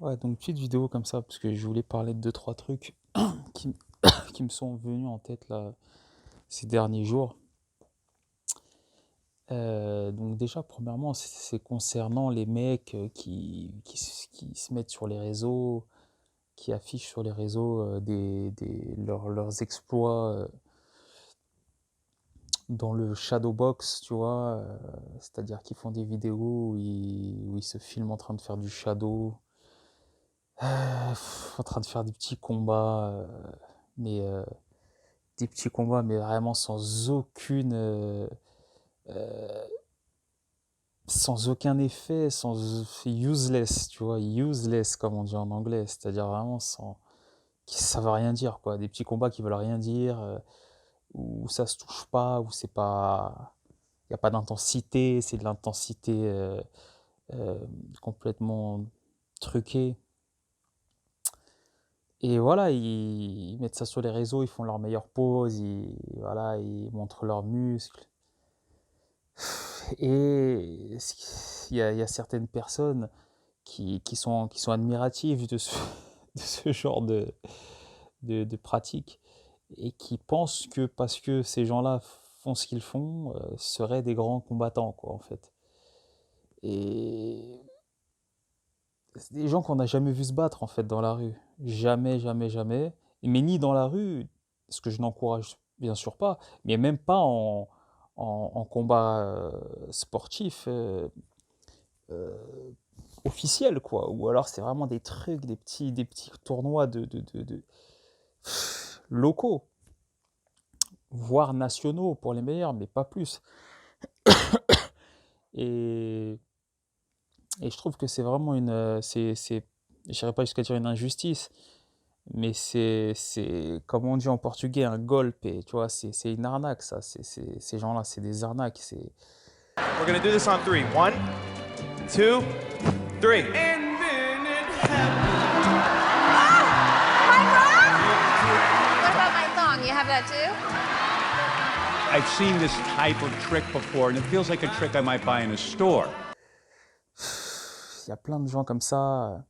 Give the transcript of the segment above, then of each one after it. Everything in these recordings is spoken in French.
Ouais, donc petite vidéo comme ça, parce que je voulais parler de deux, trois trucs qui, qui me sont venus en tête là ces derniers jours. Donc déjà, premièrement, c'est concernant les mecs qui se mettent sur les réseaux, qui affichent sur les réseaux leurs exploits dans le shadowbox, tu vois. C'est-à-dire qu'ils font des vidéos où ils se filment en train de faire du shadow, en train de faire des petits combats, mais des petits combats, mais vraiment euh, sans aucun effet, useless, tu vois, useless comme on dit en anglais, c'est-à-dire vraiment ça veut rien dire, quoi. Des petits combats qui veulent rien dire, où ça se touche pas, où c'est pas, il y a pas d'intensité, c'est de l'intensité euh, complètement truquée. Et voilà, ils mettent ça sur les réseaux, ils font leurs meilleures poses, voilà, ils montrent leurs muscles. Et il y a certaines personnes qui sont admiratives de ce genre de pratique et qui pensent que parce que ces gens-là font ce qu'ils font, seraient des grands combattants, quoi, en fait. Et c'est des gens qu'on n'a jamais vu se battre, en fait, dans la rue. Jamais, jamais, jamais. Mais ni dans la rue, ce que je n'encourage bien sûr pas, mais même pas en combat sportif. Euh, Officiel, quoi. Ou alors c'est vraiment des trucs, des petits tournois locaux, voire nationaux pour les meilleurs, mais pas plus. Et, et je trouve que c'est vraiment je n'irais pas jusqu'à dire une injustice, mais comme on dit en portugais, un golpe, tu vois, c'est une arnaque, ça. Ces gens-là, c'est des arnaques. We're gonna do this on three. One, two, three. And then it happened. What about my thong? You have that too? I've seen this type of trick before, and it feels like a trick I might buy in a store. Il y a plein de gens comme ça.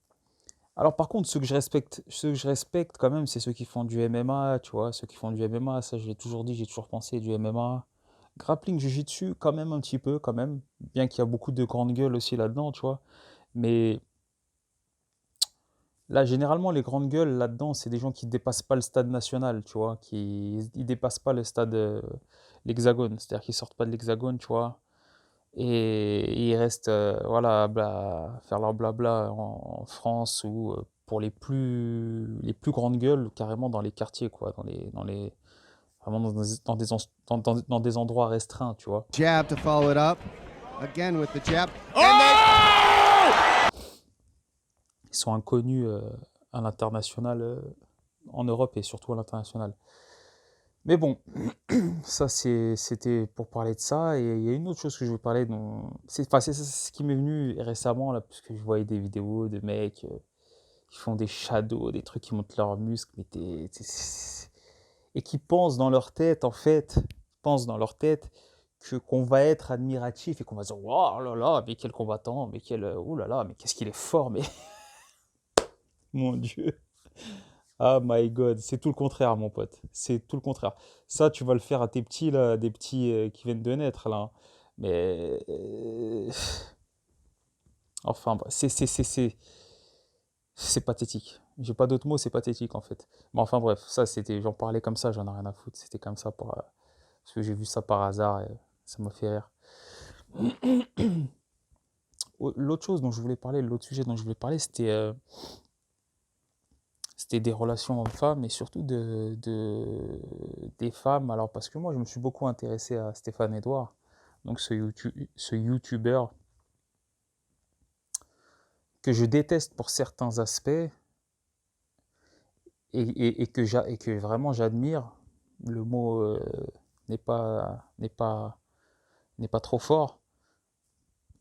Alors par contre, ceux que je respecte quand même, c'est ceux qui font du MMA, tu vois, ceux qui font du MMA, ça je l'ai toujours dit, j'ai toujours pensé du MMA. Grappling, Jiu-Jitsu, quand même un petit peu, quand même, bien qu'il y a beaucoup de grandes gueules aussi là-dedans, tu vois. Mais là, généralement, les grandes gueules là-dedans, c'est des gens qui dépassent pas le stade national, tu vois, ils dépassent pas le stade, l'hexagone, c'est-à-dire qu'ils sortent pas de l'hexagone, tu vois. Et ils restent, voilà, faire leur blabla en France ou pour les plus grandes gueules, carrément dans les quartiers, quoi, vraiment dans des endroits restreints, tu vois. Jab to follow it up. Again with the jab. Ils sont inconnus à l'international, en Europe et surtout à l'international. Mais bon, ça c'était pour parler de ça. Et il y a une autre chose que je veux parler, enfin, c'est ce qui m'est venu récemment, là, parce que je voyais des vidéos de mecs qui font des shadows, des trucs qui montrent leurs muscles, et qui pensent dans leur tête, en fait, pensent dans leur tête qu'on va être admiratif et qu'on va se dire, waouh là là, mais quel combattant, mais oh là là, mais qu'est-ce qu'il est fort, mais mon Dieu. Ah my God, c'est tout le contraire, mon pote. C'est tout le contraire. Ça, tu vas le faire à tes petits, là, des petits qui viennent de naître, là, hein. Mais enfin, c'est pathétique. J'ai pas d'autres mots, c'est pathétique en fait. Mais enfin bref, j'en parlais comme ça, j'en ai rien à foutre. C'était comme ça parce que j'ai vu ça par hasard et ça m'a fait rire. L'autre chose dont je voulais parler, l'autre sujet dont je voulais parler, c'était des relations hommes-femmes et surtout des femmes. Alors parce que moi, je me suis beaucoup intéressé à Stéphane Edouard, donc ce YouTuber que je déteste pour certains aspects et que vraiment j'admire. Le mot n'est pas, n'est pas, n'est pas trop fort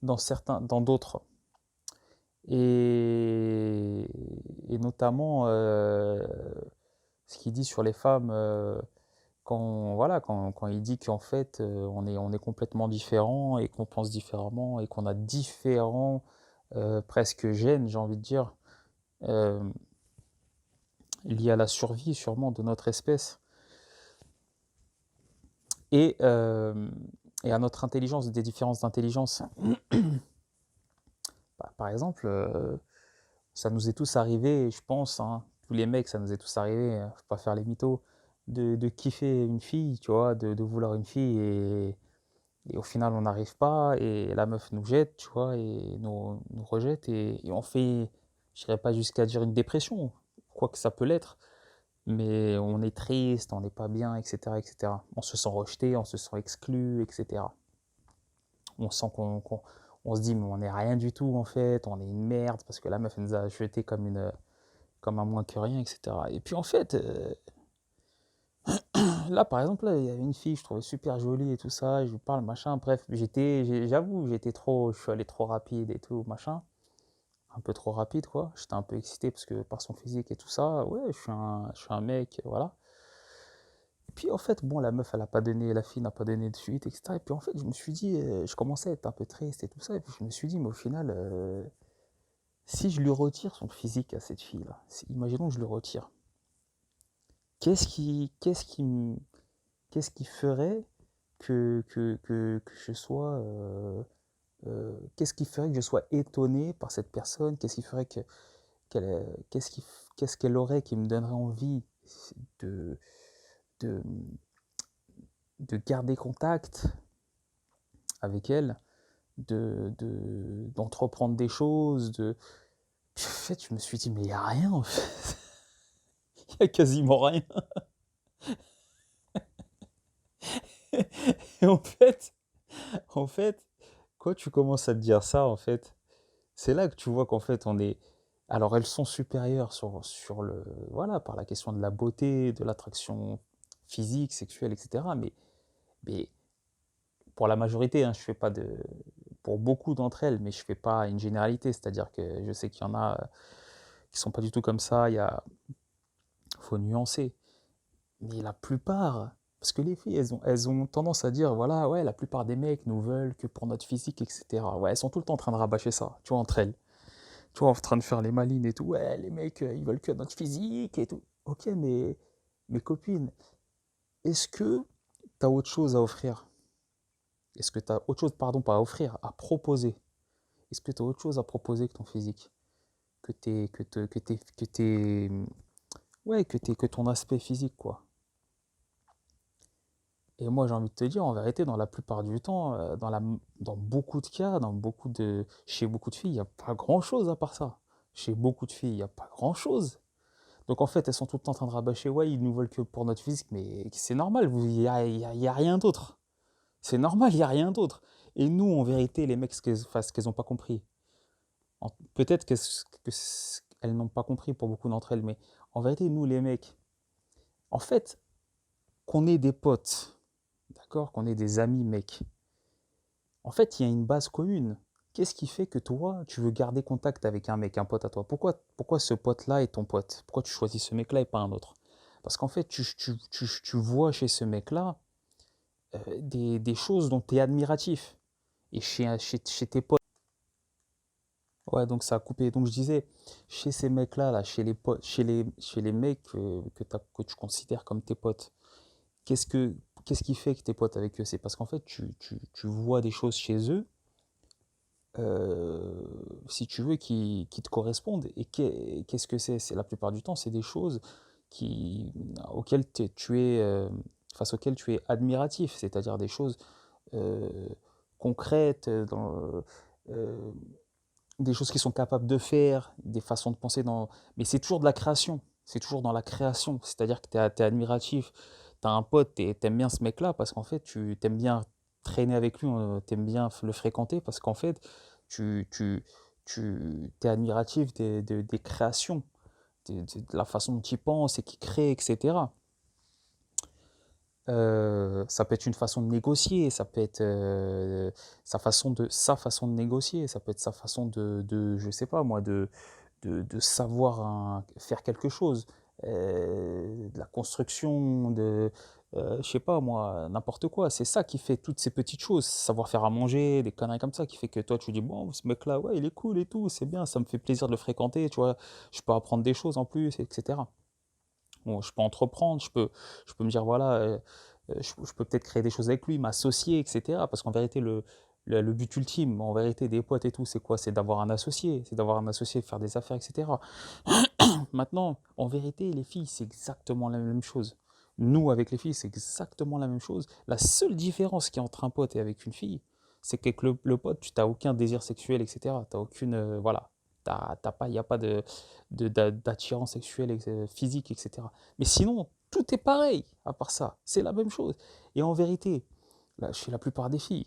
dans d'autres. Et, et notamment ce qu'il dit sur les femmes quand il dit qu'en fait on est complètement différents et qu'on pense différemment et qu'on a différents presque gènes, j'ai envie de dire, euh, liées à la survie sûrement de notre espèce et, euh, et à notre intelligence, des différences d'intelligence. Bah, par exemple, ça nous est tous arrivé, je pense, hein, tous les mecs, ça nous est tous arrivé, faut pas faire les mythos, de kiffer une fille, tu vois, de vouloir une fille et au final on n'arrive pas et la meuf nous jette, tu vois, et nous rejette et on fait, je dirais pas jusqu'à dire une dépression, quoi que ça peut l'être, mais on est triste, on n'est pas bien, etc., etc. On se sent rejeté, on se sent exclu, etc. On sent on se dit mais on n'est rien du tout en fait, on est une merde parce que la meuf elle nous a jeté comme un moins que rien, etc. Et puis en fait, là par exemple, là, il y avait une fille, je trouvais super jolie et tout ça, je lui parle, machin, bref, j'avoue, je suis allé trop rapide et tout, machin, un peu trop rapide quoi, j'étais un peu excité parce que par son physique et tout ça, ouais, je suis un mec, voilà. Et puis en fait, bon, la fille n'a pas donné de suite, etc. Et puis en fait, je me suis dit, je commençais à être un peu triste et tout ça, et puis je me suis dit, mais au final, si je lui retire son physique à cette fille-là, imaginons que je le retire, qu'est-ce qui, qu'est-ce qui, m- qu'est-ce qui ferait que je sois, qu'est-ce qui ferait que je sois étonné par cette personne? Qu'est-ce qui, qu'est-ce qu'elle aurait qui me donnerait envie de, de, de garder contact avec elle, d'entreprendre des choses, Puis, en fait, je me suis dit, mais il n'y a rien, en fait. Il n'y a quasiment rien. Et en fait, quand tu commences à te dire ça, en fait, c'est là que tu vois qu'en fait, on est. Alors, elles sont supérieures voilà, par la question de la beauté, de l'attraction physique, sexuelle, etc. Mais pour la majorité, hein, je fais pas de. Pour beaucoup d'entre elles, mais je fais pas une généralité. C'est-à-dire que je sais qu'il y en a qui sont pas du tout comme ça. Faut nuancer. Mais la plupart, parce que les filles, elles ont tendance à dire, voilà, ouais, la plupart des mecs nous veulent que pour notre physique, etc. Ouais, elles sont tout le temps en train de rabâcher ça, tu vois, entre elles. Tu vois, en train de faire les malines et tout. Ouais, les mecs, ils veulent que notre physique et tout. Ok, mais mes copines, est-ce que t'as autre chose à offrir? Est-ce que t'as autre chose, pardon, pas à offrir, à proposer? Est-ce que t'as autre chose à proposer que ton physique? Que ton aspect physique, quoi. Et moi, j'ai envie de te dire, en vérité, dans la plupart du temps, dans beaucoup de cas, chez beaucoup de filles, il n'y a pas grand-chose à part ça. Chez beaucoup de filles, il n'y a pas grand-chose. Donc en fait, elles sont tout le temps en train de rabâcher, ouais, ils nous veulent que pour notre physique, mais c'est normal, il y a rien d'autre. C'est normal, il n'y a rien d'autre. Et nous, en vérité, les mecs, ce qu'elles n'ont pas compris, peut-être qu'elles n'ont pas compris pour beaucoup d'entre elles, mais en vérité, nous, les mecs, en fait, qu'on ait des potes, d'accord, qu'on ait des amis mecs, en fait, il y a une base commune. Qu'est-ce qui fait que toi, tu veux garder contact avec un mec, un pote à toi? Pourquoi ce pote-là est ton pote? Pourquoi tu choisis ce mec-là et pas un autre? Parce qu'en fait, tu vois chez ce mec-là des choses dont tu es admiratif. Et chez tes potes. Ouais, donc ça a coupé. Donc je disais, chez ces mecs-là, là, chez les mecs que tu considères comme tes potes, qu'est-ce que, qu'est-ce qui fait que t'es pote avec eux? C'est parce qu'en fait, tu vois des choses chez eux, euh, si tu veux, qui te correspondent. Et qu'est-ce que c'est? C'est la plupart du temps, c'est des choses qui, auxquelles tu es, face auxquelles tu es admiratif, c'est-à-dire des choses euh, concrètes, euh, des choses qu'ils sont capables de faire, des façons de penser Mais c'est toujours de la création. C'est toujours dans la création. C'est-à-dire que tu es admiratif. Tu as un pote, t'aimes bien ce mec-là parce qu'en fait, tu t'aimes bien traîner avec lui, t'aimes bien le fréquenter parce qu'en fait, tu, tu, t'es admiratif des créations, de la façon dont il pense et qu'il crée, etc. Ça peut être une façon de négocier, ça peut être sa façon de négocier, ça peut être sa façon je sais pas moi, de savoir faire quelque chose. de la construction, je sais pas moi, n'importe quoi. C'est ça qui fait toutes ces petites choses, savoir faire à manger, des conneries comme ça, qui fait que toi tu dis, bon, ce mec-là, ouais, il est cool et tout, c'est bien, ça me fait plaisir de le fréquenter, tu vois, je peux apprendre des choses en plus, etc. Bon, je peux entreprendre, je peux me dire, voilà, je peux peut-être créer des choses avec lui, m'associer, etc. Parce qu'en vérité, le but ultime, en vérité, des potes et tout, c'est quoi? C'est d'avoir un associé, faire des affaires, etc. Maintenant, en vérité, les filles, c'est exactement la même chose. Nous, avec les filles, c'est exactement la même chose. La seule différence qu'il y a entre un pote et avec une fille, c'est qu'avec le pote, tu n'as aucun désir sexuel, etc. Tu n'as aucune. Voilà. Il n'y a pas d'attirance sexuelle, physique, etc. Mais sinon, tout est pareil, à part ça. C'est la même chose. Et en vérité, là, chez la plupart des filles,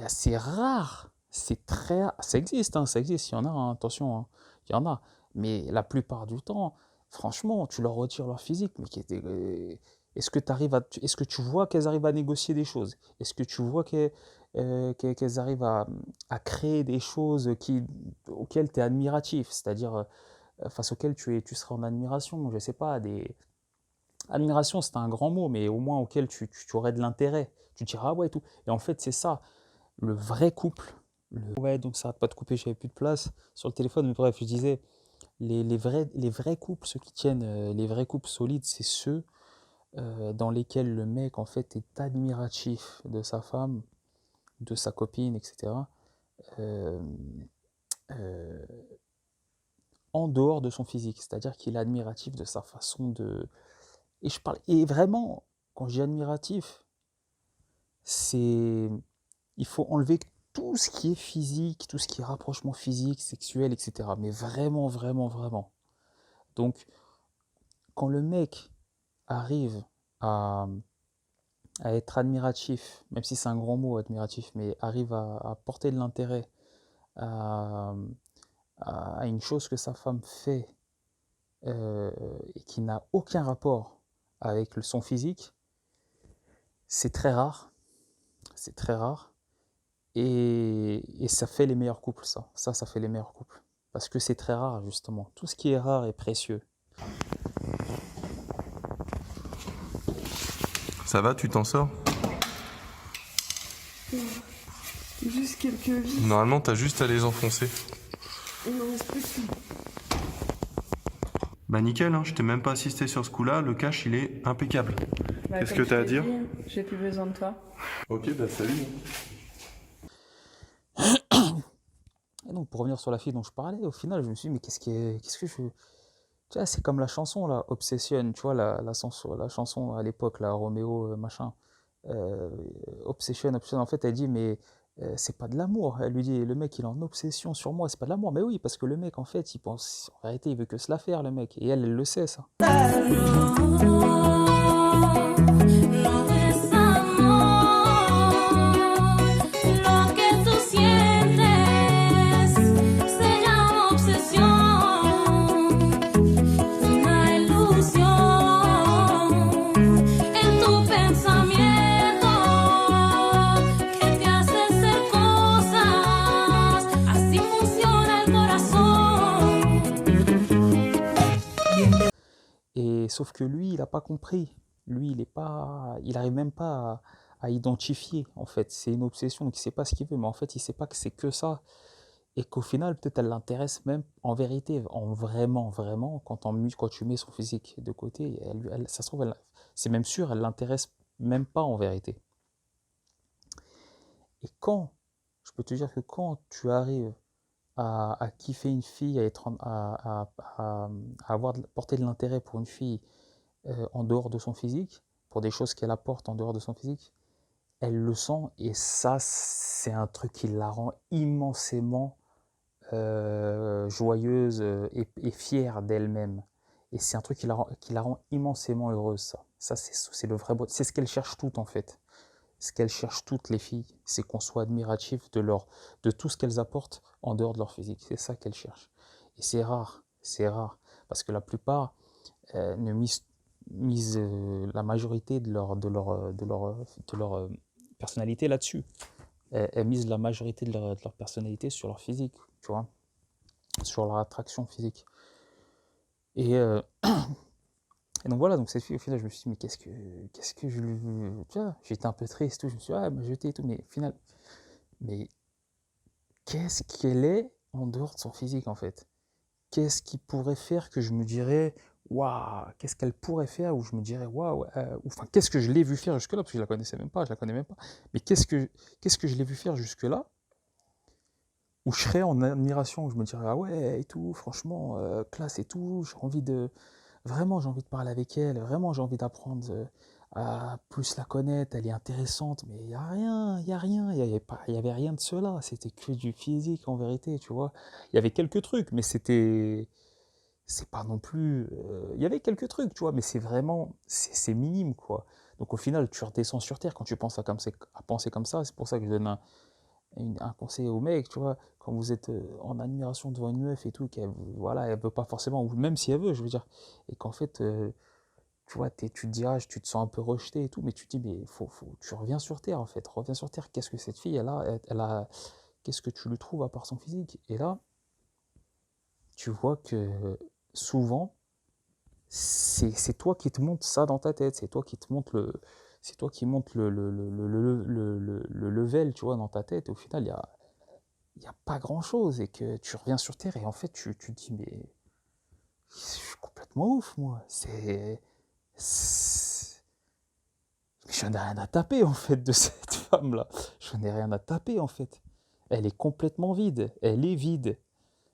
c'est rare. C'est très rare. Ça existe, hein, ça existe. Il y en a, hein, attention, hein, il y en a. Mais la plupart du temps, franchement, tu leur retires leur physique. Mais est-ce que tu vois qu'elles arrivent à négocier des choses? Est-ce que tu vois qu'elles arrivent à créer des choses auxquelles tu es admiratif? C'est-à-dire face auxquelles tu seras en admiration. Je sais pas, admiration, c'est un grand mot, mais au moins auquel tu aurais de l'intérêt. Tu te diras, ah ouais, et tout. Et en fait, c'est ça, le vrai couple. Ouais, donc ça arrête pas de couper, j'avais plus de place sur le téléphone, mais bref, je disais, les vrais couples, ceux qui tiennent, les vrais couples solides, c'est ceux dans lesquels le mec, en fait, est admiratif de sa femme, de sa copine, etc. euh, euh, en dehors de son physique, c'est-à-dire qu'il est admiratif de sa façon de. Et vraiment, quand je dis admiratif, c'est. Il faut enlever tout ce qui est physique, tout ce qui est rapprochement physique, sexuel, etc. Mais vraiment, vraiment, vraiment. Donc, quand le mec arrive à, à être admiratif, même si c'est un grand mot, admiratif, mais arrive à porter de l'intérêt à, à une chose que sa femme fait euh, et qui n'a aucun rapport avec son physique, c'est très rare. C'est très rare. Et ça fait les meilleurs couples, ça. Ça fait les meilleurs couples. Parce que c'est très rare, justement. Tout ce qui est rare est précieux. Ça va, tu t'en sors? Juste quelques vis. Normalement, t'as juste à les enfoncer. Il m'en reste plus. Bah nickel, hein, je t'ai même pas assisté sur ce coup-là, le cash il est impeccable. Qu'est-ce que t'as à dire? J'ai plus besoin de toi. Ok, bah salut. Et donc, pour revenir sur la fille dont je parlais, au final, je me suis dit, mais qu'est-ce que je. Tu vois, c'est comme la chanson, là, Obsession, tu vois, la chanson à l'époque, là, Roméo, machin. Euh, Obsession, en fait, elle dit, mais c'est pas de l'amour. Elle lui dit, le mec, il est en obsession sur moi, c'est pas de l'amour. Mais oui, parce que le mec, en fait, il pense, en réalité, il veut que se la faire, le mec. Et elle le sait, ça. Et sauf que lui, il n'a pas compris. Lui, il arrive même pas à identifier, en fait. C'est une obsession, donc il sait pas ce qu'il veut, mais en fait, il sait pas que c'est que ça. Et qu'au final, peut-être elle l'intéresse même en vérité, en vraiment, vraiment, quand tu mets son physique de côté, ça se trouve, c'est même sûr, elle l'intéresse même pas en vérité. Et je peux te dire que quand tu arrives à kiffer une fille, à porter de l'intérêt pour une fille en dehors de son physique, pour des choses qu'elle apporte en dehors de son physique, elle le sent et ça, c'est un truc qui la rend immensément joyeuse et fière d'elle-même. Et c'est un truc qui la rend immensément heureuse, ça. Ça, c'est le vrai c'est ce qu'elles cherchent toutes, en fait. Ce qu'elles cherchent toutes, les filles, c'est qu'on soit admiratif de tout ce qu'elles apportent en dehors de leur physique. C'est ça qu'elles cherchent. Et c'est rare, parce que la plupart ne misent la majorité de leur personnalité là-dessus. Elles misent la majorité de leur personnalité sur leur physique, tu vois, sur leur attraction physique. Et Et donc voilà, donc cette fille, au final, je me suis dit, mais qu'est-ce que je lui... Tu vois, j'étais un peu triste, tout, je me suis dit, ah, elle m'a jeté et tout, mais au final, mais qu'est-ce qu'elle est en dehors de son physique, en fait? Qu'est-ce qui pourrait faire que je me dirais, waouh, qu'est-ce qu'elle pourrait faire où je me dirais, waouh, enfin, qu'est-ce que je l'ai vu faire jusque-là, parce que je la connaissais même pas, je la connais même pas, mais qu'est-ce que je l'ai vu faire jusque-là, où je serais en admiration, où je me dirais, ah ouais, et tout, franchement, classe et tout, vraiment, j'ai envie de parler avec elle, vraiment, j'ai envie d'apprendre à plus la connaître, elle est intéressante, mais il n'y a rien, il y a rien, il y avait rien de cela, c'était que du physique en vérité, tu vois. Il y avait quelques trucs, mais c'est pas non plus, il y avait quelques trucs, tu vois, mais c'est vraiment, c'est minime, quoi. Donc au final, tu redescends sur terre quand tu penses à penser comme ça, c'est pour ça que je donne un conseil au mec, tu vois, quand vous êtes en admiration devant une meuf et tout, qu'elle voilà, elle veut pas forcément, ou même si elle veut, je veux dire, et qu'en fait, tu vois, tu te dis, ah, tu te sens un peu rejeté et tout, mais tu te dis, mais tu reviens sur terre, en fait, reviens sur terre, qu'est-ce que cette fille, qu'est-ce que tu lui trouves à part son physique? Et là, tu vois que souvent, c'est toi qui te montes ça dans ta tête, c'est toi qui te monte c'est toi qui monte le level, tu vois, dans ta tête, et au final, il y a pas grand-chose, et que tu reviens sur Terre, et en fait, tu te dis, mais je suis complètement ouf, moi, c'est- je n'ai rien à taper, en fait, de cette femme-là, je n'ai rien à taper, en fait, elle est complètement vide, elle est vide,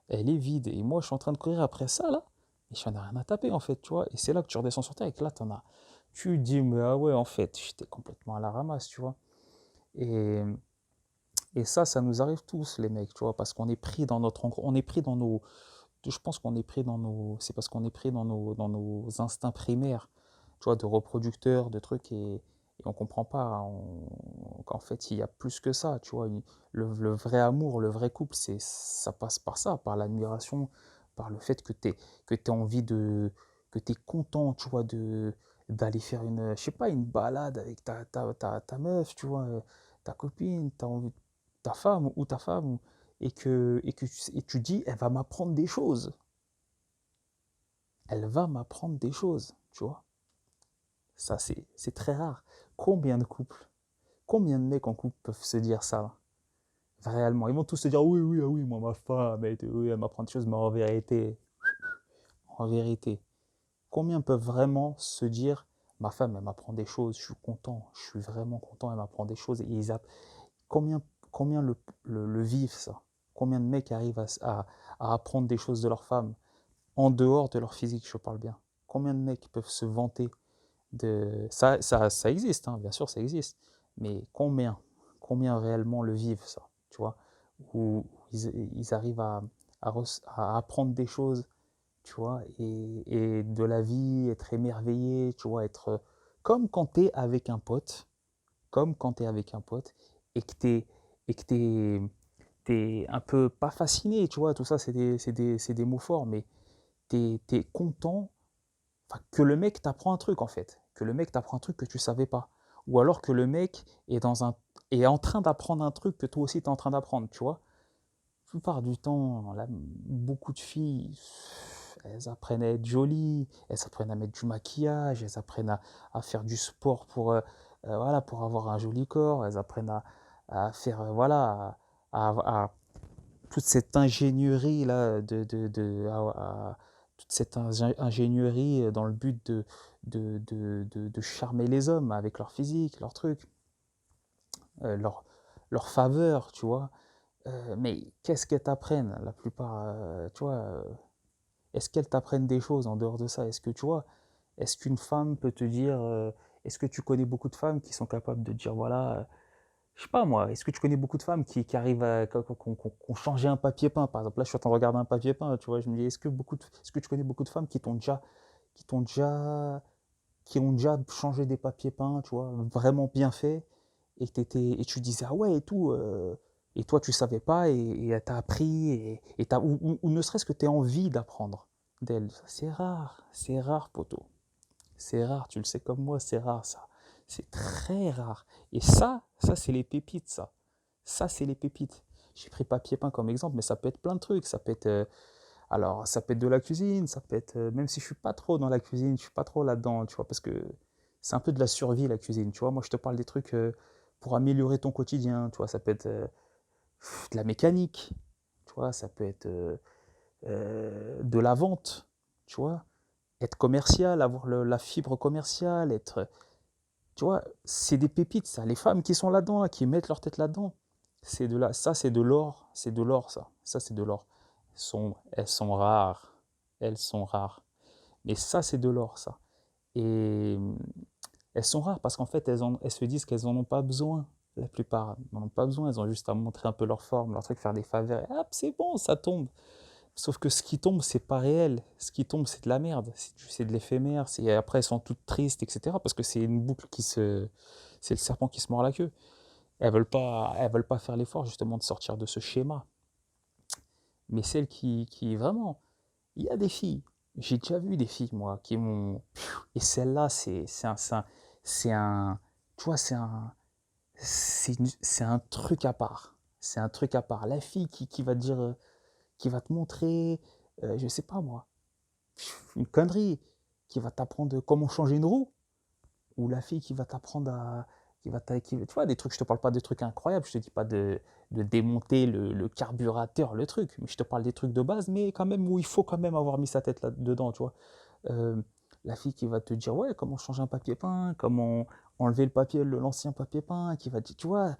et moi, je suis en train de courir après ça, là, et je n'ai rien à taper, en fait, tu vois, et c'est là que tu redescends sur Terre, et que là, tu te dis, mais ah ouais, en fait, j'étais complètement à la ramasse, tu vois, et... Et ça nous arrive tous, les mecs, tu vois, parce qu'on est pris dans on est pris dans nos, je pense qu'on est pris dans c'est parce qu'on est pris dans nos instincts primaires, tu vois, de reproducteurs, de trucs, et on comprend pas, qu'en fait, il y a plus que ça, tu vois, le vrai amour, le vrai couple, ça passe par ça, par l'admiration, par le fait que t'aies envie que t'es content, tu vois, d'aller faire je sais pas, une balade avec ta meuf, tu vois, ta copine, t'as envie, ta femme ou ta femme, et tu dis, elle va m'apprendre des choses. Elle va m'apprendre des choses, tu vois. Ça, c'est très rare. Combien de couples, combien de mecs en couple peuvent se dire ça, là, réellement? Ils vont tous se dire, oui, oui, ah oui, moi, ma femme, oui, elle m'apprend des choses, mais en vérité, combien peuvent vraiment se dire, ma femme, elle m'apprend des choses, je suis content, je suis vraiment content, elle m'apprend des choses, et combien, combien le vivent, ça? Combien de mecs arrivent à apprendre des choses de leur femme, en dehors de leur physique, je parle bien? Combien de mecs peuvent se vanter ça existe, hein, bien sûr, ça existe. Mais combien réellement le vivent, ça, tu vois? Où ils arrivent à apprendre des choses, tu vois, et de la vie, être émerveillé, tu vois, être comme quand t'es avec un pote, comme quand t'es avec un pote, et que t'es un peu, pas fasciné, tu vois, tout ça, c'est des mots forts, mais t'es content, enfin, que le mec t'apprend un truc, en fait, que le mec t'apprend un truc que tu savais pas, ou alors que le mec est en train d'apprendre un truc que toi aussi tu es en train d'apprendre, tu vois. La plupart du temps, là, beaucoup de filles, elles apprennent à être jolies, elles apprennent à mettre du maquillage, elles apprennent à faire du sport voilà, pour avoir un joli corps, elles apprennent à faire, voilà, à toute cette ingénierie là, toute cette ingénierie dans le but de charmer les hommes avec leur physique, leur truc, leur, leur faveur, tu vois. Mais qu'est-ce qu'elles t'apprennent la plupart, tu vois, est-ce qu'elles t'apprennent des choses en dehors de ça? Est-ce que tu vois, est-ce qu'une femme peut te dire, est-ce que tu connais beaucoup de femmes qui sont capables de dire, voilà, je sais pas moi, est-ce que tu connais beaucoup de femmes qui arrivent qui ont changé un papier peint, par exemple? Là, je suis en train de regarder un papier peint, tu vois, je me dis, est-ce que tu connais beaucoup de femmes qui t'ont déjà, qui ont déjà changé des papiers peints, tu vois, vraiment bien fait, et tu disais, ah ouais, et tout, et toi, tu savais pas, et elle t'a appris, ou ne serait-ce que tu as envie d'apprendre d'elle. C'est rare, poteau. C'est rare, tu le sais comme moi, c'est rare ça. C'est très rare. Et ça c'est les pépites, ça. Ça, c'est les pépites. J'ai pris papier peint comme exemple, mais ça peut être plein de trucs. Ça peut être Alors, ça peut être de la cuisine, ça peut être, même si je suis pas trop dans la cuisine, je suis pas trop là-dedans, tu vois, parce que c'est un peu de la survie, la cuisine, tu vois. Moi, je te parle des trucs pour améliorer ton quotidien, tu vois, ça peut être de la mécanique, tu vois, ça peut être de la vente, tu vois, être commercial, avoir la fibre commerciale, être, tu vois, c'est des pépites, ça. Les femmes qui sont là-dedans, là, qui mettent leur tête là-dedans, ça, c'est de l'or, ça, c'est de l'or. Elles sont rares, elles sont rares. Mais ça, c'est de l'or, ça. Et elles sont rares parce qu'en fait, elles se disent qu'elles n'en ont pas besoin. La plupart n'en ont pas besoin, elles ont juste à montrer un peu leur forme, leur truc, faire des faveurs, et hop, c'est bon, ça tombe. Sauf que ce qui tombe, c'est pas réel. Ce qui tombe, c'est de la merde. C'est de l'éphémère. Après, elles sont toutes tristes, etc. Parce que c'est une boucle c'est le serpent qui se mord la queue. Elles veulent pas faire l'effort, justement, de sortir de ce schéma. Mais celles qui vraiment. Il y a des filles. J'ai déjà vu des filles, moi, qui m'ont. Et celle-là, c'est un. Tu vois, c'est un truc à part. C'est un truc à part. La fille qui va te dire. Qui va te montrer, je sais pas moi, une connerie, qui va t'apprendre comment changer une roue, ou la fille qui va t'apprendre à. Tu vois, des trucs, je te parle pas de trucs incroyables, je te dis pas de démonter le carburateur, le truc, mais je te parle des trucs de base, mais quand même où il faut quand même avoir mis sa tête là-dedans, tu vois. Euh, la fille qui va te dire, ouais, comment changer un papier peint, comment enlever le papier, l'ancien papier peint, qui va te, tu vois,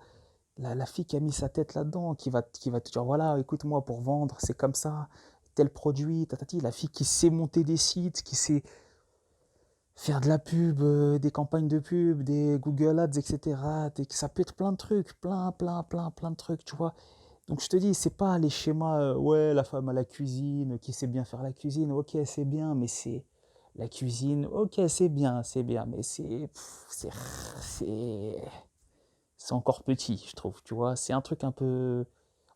la fille qui a mis sa tête là-dedans, qui va te dire, voilà, écoute-moi, pour vendre, c'est comme ça, tel produit, tatati, la fille qui sait monter des sites, qui sait faire de la pub, des campagnes de pub, des Google Ads, etc. Ça peut être plein de trucs, plein de trucs, tu vois. Donc je te dis, c'est pas les schémas, ouais, la femme à la cuisine, qui sait bien faire la cuisine, ok, c'est bien, mais c'est la cuisine, ok, c'est bien, mais c'est c'est encore petit, je trouve, tu vois. C'est un truc un peu.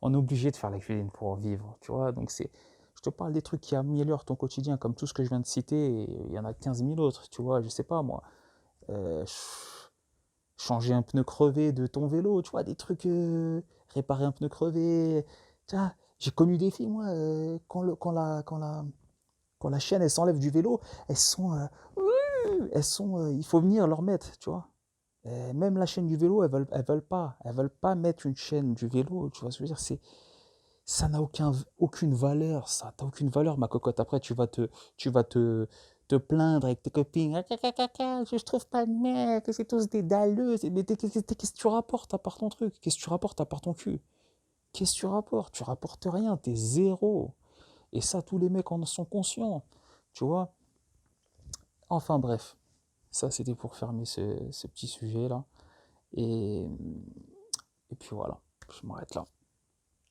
On est obligé de faire la cuisine pour vivre, tu vois. Donc c'est. Je te parle des trucs qui améliorent ton quotidien, comme tout ce que je viens de citer, et il y en a 15 000 autres, tu vois, je sais pas moi. Euh, Changer un pneu crevé de ton vélo, tu vois, des trucs. Réparer un pneu crevé. Tu vois, j'ai connu des filles, moi, quand la chaîne, elle s'enlève du vélo, elles sont. Il faut venir leur mettre, tu vois. Même la chaîne du vélo, elles veulent pas mettre une chaîne du vélo, tu vois ce que je veux dire, ça n'a aucune valeur, ça, t'as aucune valeur, ma cocotte. Après, tu vas te plaindre avec tes copines, ah, je trouve pas de mec, c'est tous des dalleux, mais qu'est-ce que tu rapportes à part ton truc, qu'est-ce que tu rapportes à part ton cul, qu'est-ce que tu rapportes rien, t'es zéro, et ça, tous les mecs en sont conscients, tu vois. Enfin bref, ça c'était pour fermer ce petit sujet là. Et puis voilà, je m'arrête là.